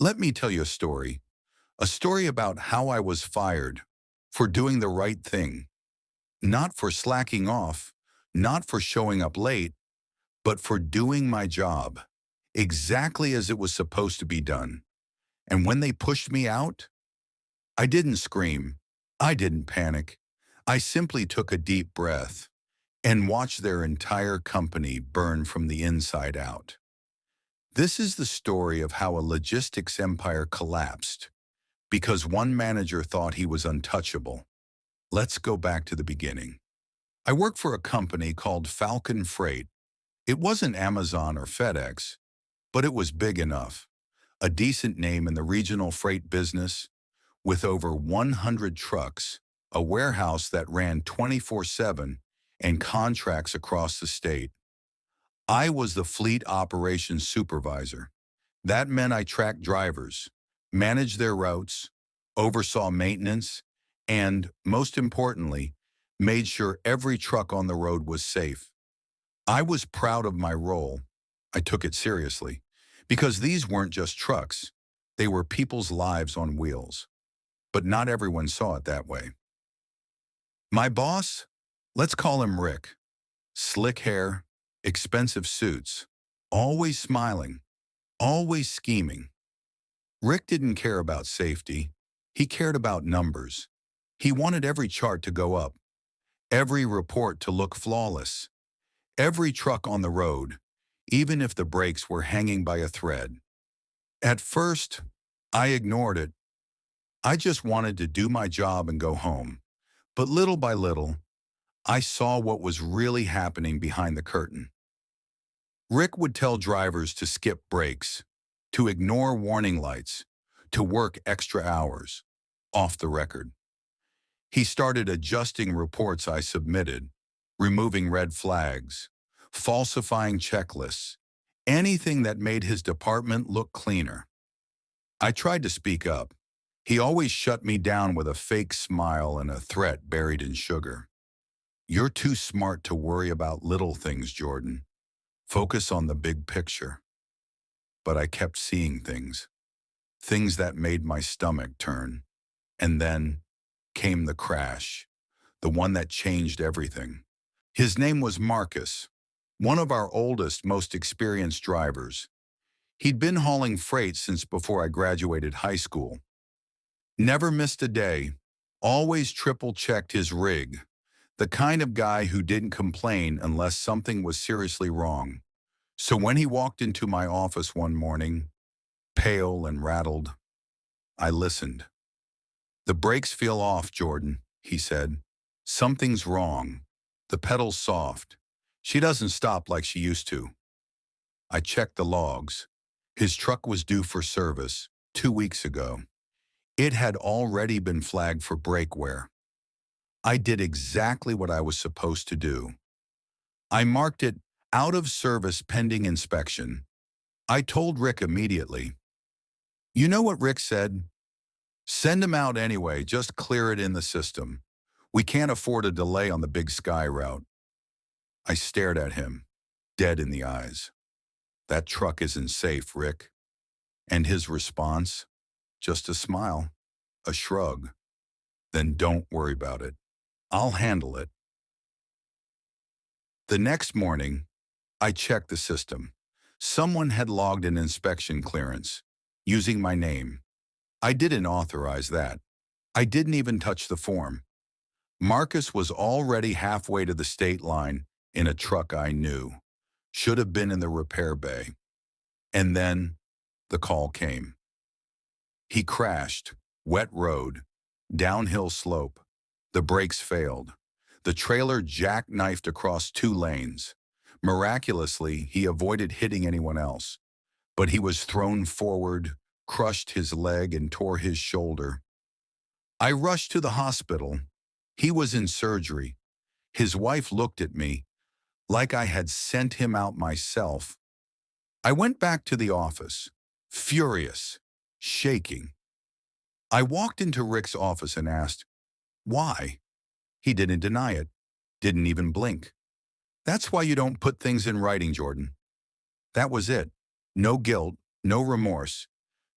Let me tell you a story about how I was fired for doing the right thing, not for slacking off, not for showing up late, but for doing my job exactly as it was supposed to be done. And when they pushed me out, I didn't scream. I didn't panic. I simply took a deep breath and watched their entire company burn from the inside out. This is the story of how a logistics empire collapsed because one manager thought he was untouchable. Let's go back to the beginning. I worked for a company called Falcon Freight. It wasn't Amazon or FedEx, but it was big enough. A decent name in the regional freight business, with over 100 trucks, a warehouse that ran 24/7, and contracts across the state. I was the fleet operations supervisor. That meant I tracked drivers, managed their routes, oversaw maintenance, and, most importantly, made sure every truck on the road was safe. I was proud of my role. I took it seriously, because these weren't just trucks. They were people's lives on wheels. But not everyone saw it that way. My boss, let's call him Rick. Slick hair, expensive suits, always smiling, always scheming. Rick didn't care about safety. He cared about numbers. He wanted every chart to go up, every report to look flawless, every truck on the road, even if the brakes were hanging by a thread. At first, I ignored it. I just wanted to do my job and go home. But little by little, I saw what was really happening behind the curtain. Rick would tell drivers to skip brakes, to ignore warning lights, to work extra hours, off the record. He started adjusting reports I submitted, removing red flags, falsifying checklists, anything that made his department look cleaner. I tried to speak up. He always shut me down with a fake smile and a threat buried in sugar. "You're too smart to worry about little things, Jordan. Focus on the big picture." But I kept seeing things that made my stomach turn. And then came the crash, the one that changed everything. His name was Marcus, one of our oldest, most experienced drivers. He'd been hauling freight since before I graduated high school. Never missed a day, always triple-checked his rig, the kind of guy who didn't complain unless something was seriously wrong. So when he walked into my office one morning, pale and rattled, I listened. "The brakes feel off, Jordan," he said. "Something's wrong. The pedal's soft. She doesn't stop like she used to." I checked the logs. His truck was due for service 2 weeks ago. It had already been flagged for brake wear. I did exactly what I was supposed to do. I marked it out of service pending inspection. I told Rick immediately. You know what Rick said? "Send him out anyway, just clear it in the system. We can't afford a delay on the Big Sky route." I stared at him, dead in the eyes. "That truck isn't safe, Rick." And his response? Just a smile, a shrug. "Then don't worry about it. I'll handle it." The next morning, I checked the system. Someone had logged an inspection clearance, using my name. I didn't authorize that. I didn't even touch the form. Marcus was already halfway to the state line in a truck I knew. Should have been in the repair bay. And then the call came. He crashed, wet road, downhill slope. The brakes failed. The trailer jackknifed across 2 lanes. Miraculously, he avoided hitting anyone else. But he was thrown forward, crushed his leg, and tore his shoulder. I rushed to the hospital. He was in surgery. His wife looked at me like I had sent him out myself. I went back to the office, furious, shaking. I walked into Rick's office and asked, "Why?" He didn't deny it, didn't even blink. "That's why you don't put things in writing, Jordan." That was it. No guilt, no remorse,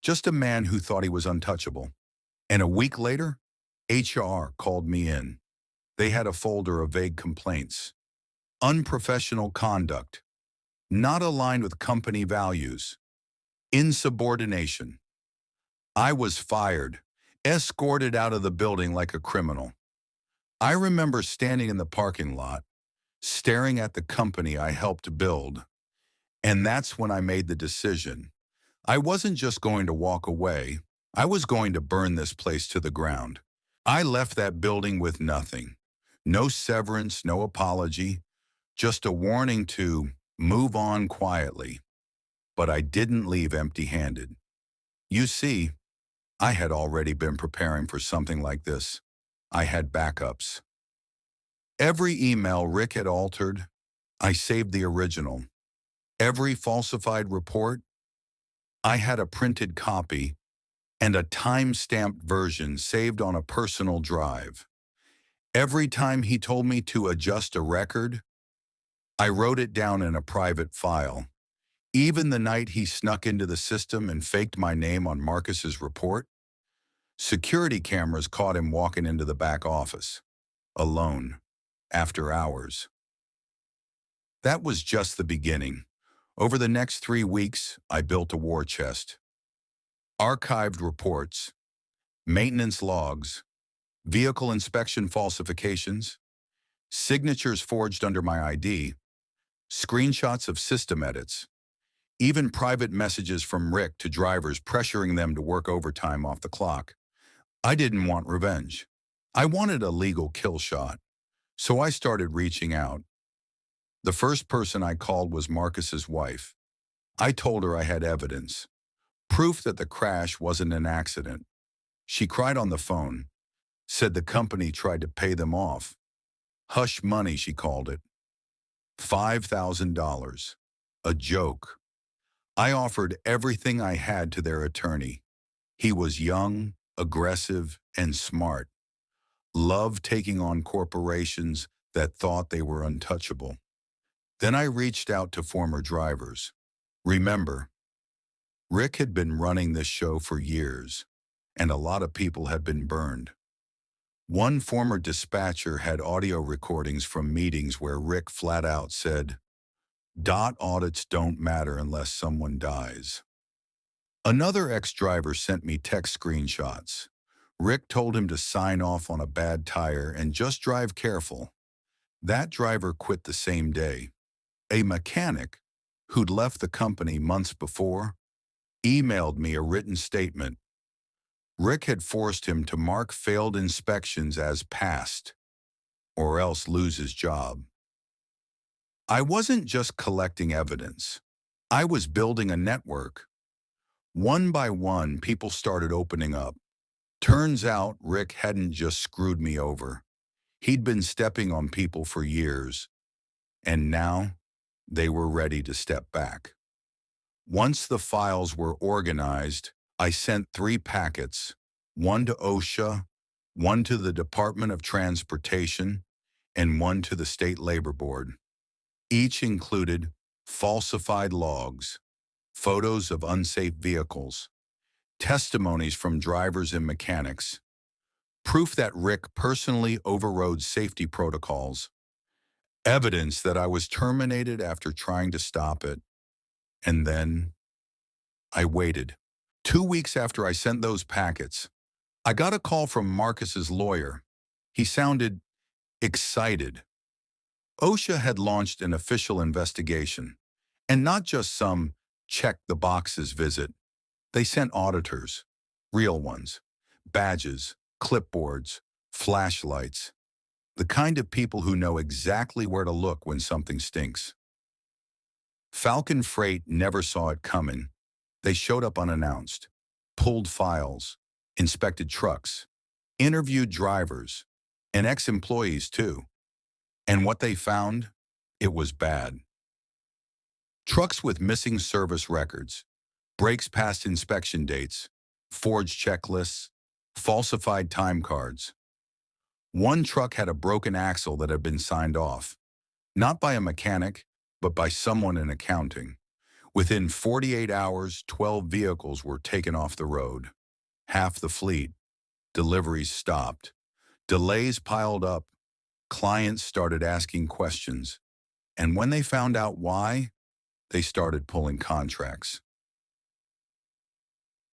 Just a man who thought he was untouchable. And a week later, HR called me in. They had a folder of vague complaints. Unprofessional conduct. Not aligned with company values. Insubordination. I was fired, escorted out of the building like a criminal. I remember standing in the parking lot, staring at the company I helped build. And that's when I made the decision. I wasn't just going to walk away. I was going to burn this place to the ground. I left that building with nothing. No severance, no apology, just a warning to move on quietly. But I didn't leave empty-handed. You see, I had already been preparing for something like this. I had backups. Every email Rick had altered, I saved the original. Every falsified report, I had a printed copy and a time-stamped version saved on a personal drive. Every time he told me to adjust a record, I wrote it down in a private file. Even the night he snuck into the system and faked my name on Marcus's report, security cameras caught him walking into the back office, alone, after hours. That was just the beginning. Over the next 3 weeks, I built a war chest. Archived reports, maintenance logs, vehicle inspection falsifications, signatures forged under my ID, screenshots of system edits, even private messages from Rick to drivers pressuring them to work overtime off the clock. I didn't want revenge. I wanted a legal kill shot. So I started reaching out. The first person I called was Marcus's wife. I told her I had evidence, proof that the crash wasn't an accident. She cried on the phone, said the company tried to pay them off. Hush money, she called it. $5,000. A joke. I offered everything I had to their attorney. He was young, aggressive, and smart. Loved taking on corporations that thought they were untouchable. Then I reached out to former drivers. Remember, Rick had been running this show for years, and a lot of people had been burned. One former dispatcher had audio recordings from meetings where Rick flat out said, "Dot audits don't matter unless someone dies." Another ex-driver sent me text screenshots. Rick told him to sign off on a bad tire and just drive careful. That driver quit the same day. A mechanic, who'd left the company months before, emailed me a written statement. Rick had forced him to mark failed inspections as passed, or else lose his job. I wasn't just collecting evidence. I was building a network. One by one, people started opening up. Turns out Rick hadn't just screwed me over. He'd been stepping on people for years, and now they were ready to step back. Once the files were organized, I sent 3 packets, one to OSHA, one to the Department of Transportation, and one to the State Labor Board. Each included falsified logs, photos of unsafe vehicles, testimonies from drivers and mechanics, proof that Rick personally overrode safety protocols, evidence that I was terminated after trying to stop it. And then I waited. 2 weeks after I sent those packets, I got a call from Marcus's lawyer. He sounded excited. OSHA had launched an official investigation, and not just some check-the-boxes visit. They sent auditors, real ones, badges, clipboards, flashlights, the kind of people who know exactly where to look when something stinks. Falcon Freight never saw it coming. They showed up unannounced, pulled files, inspected trucks, interviewed drivers, and ex-employees too. And what they found? It was bad. Trucks with missing service records, brakes past inspection dates, forged checklists, falsified time cards. One truck had a broken axle that had been signed off, not by a mechanic, but by someone in accounting. Within 48 hours, 12 vehicles were taken off the road. Half the fleet. Deliveries stopped. Delays piled up. Clients started asking questions. And when they found out why, they started pulling contracts.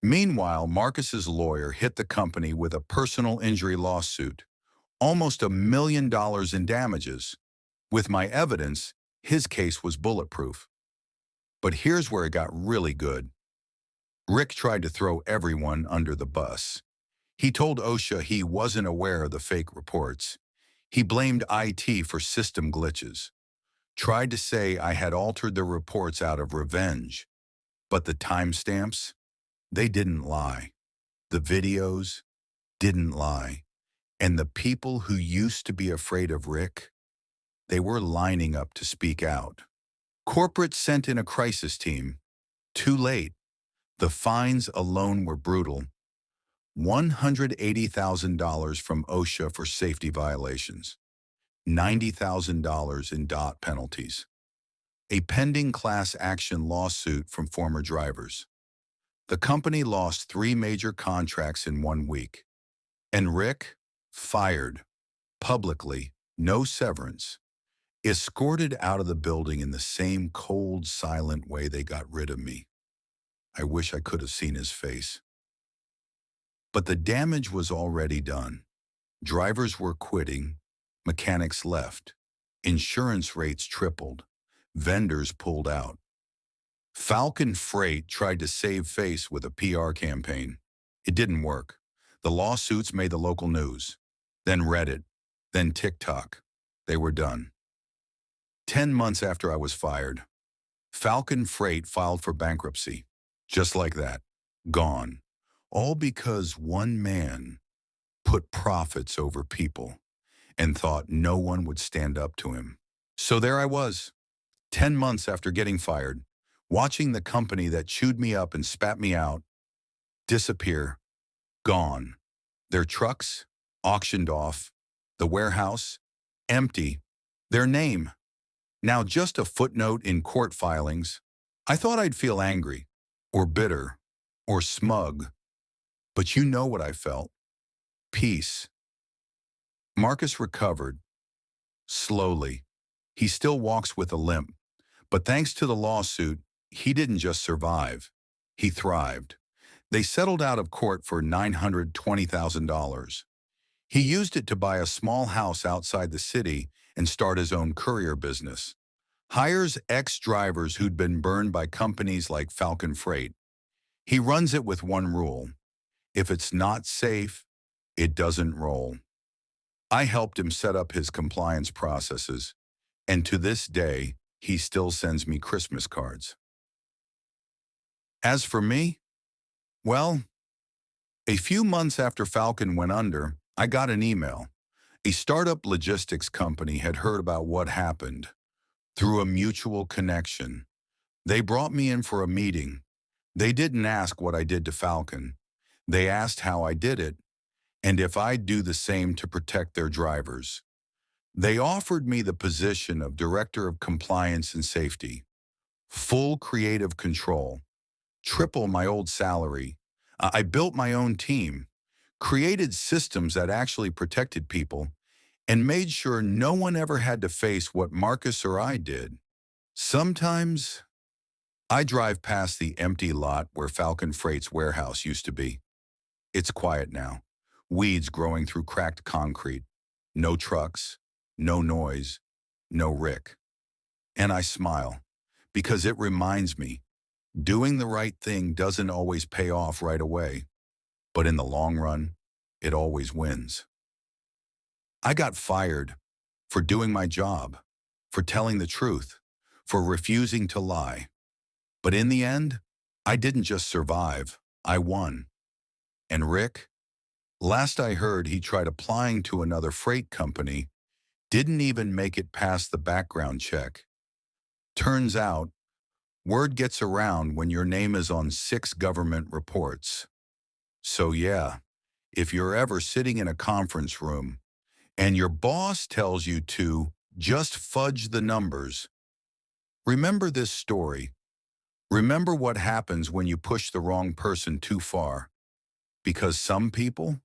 Meanwhile, Marcus's lawyer hit the company with a personal injury lawsuit, almost $1 million in damages. With my evidence, his case was bulletproof. But here's where it got really good. Rick tried to throw everyone under the bus. He told OSHA he wasn't aware of the fake reports. He blamed IT for system glitches. Tried to say I had altered the reports out of revenge. But the timestamps, they didn't lie. The videos didn't lie. And the people who used to be afraid of Rick, they were lining up to speak out. Corporate sent in a crisis team. Too late. The fines alone were brutal. $180,000 from OSHA for safety violations. $90,000 in DOT penalties. A pending class action lawsuit from former drivers. The company lost 3 major contracts in 1 week. And Rick, fired. Publicly, no severance. Escorted out of the building in the same cold, silent way they got rid of me. I wish I could have seen his face. But the damage was already done. Drivers were quitting. Mechanics left. Insurance rates tripled. Vendors pulled out. Falcon Freight tried to save face with a PR campaign. It didn't work. The lawsuits made the local news. Then Reddit. Then TikTok. They were done. 10 months after I was fired, Falcon Freight filed for bankruptcy. Just like that. Gone. All because one man put profits over people and thought no one would stand up to him. So there I was, 10 months after getting fired, watching the company that chewed me up and spat me out disappear, gone. Their trucks auctioned off, the warehouse empty, their name now just a footnote in court filings. I thought I'd feel angry, or bitter, or smug. But you know what I felt. Peace. Marcus recovered. Slowly. He still walks with a limp. But thanks to the lawsuit, he didn't just survive. He thrived. They settled out of court for $920,000. He used it to buy a small house outside the city and start his own courier business. Hires ex-drivers who'd been burned by companies like Falcon Freight. He runs it with one rule. If it's not safe, it doesn't roll. I helped him set up his compliance processes, and to this day, he still sends me Christmas cards. As for me, well, a few months after Falcon went under, I got an email. A startup logistics company had heard about what happened through a mutual connection. They brought me in for a meeting. They didn't ask what I did to Falcon. They asked how I did it, and if I'd do the same to protect their drivers. They offered me the position of Director of Compliance and Safety. Full creative control. Triple my old salary. I built my own team, created systems that actually protected people, and made sure no one ever had to face what Marcus or I did. Sometimes, I drive past the empty lot where Falcon Freight's warehouse used to be. It's quiet now. Weeds growing through cracked concrete. No trucks, no noise, no Rick. And I smile, because it reminds me, doing the right thing doesn't always pay off right away, but in the long run, it always wins. I got fired for doing my job, for telling the truth, for refusing to lie. But in the end, I didn't just survive, I won. And Rick, last I heard he tried applying to another freight company, didn't even make it past the background check. Turns out, word gets around when your name is on 6 government reports. So yeah, if you're ever sitting in a conference room and your boss tells you to just fudge the numbers, remember this story. Remember what happens when you push the wrong person too far. Because some people,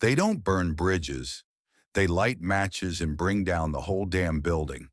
they don't burn bridges. They light matches and bring down the whole damn building.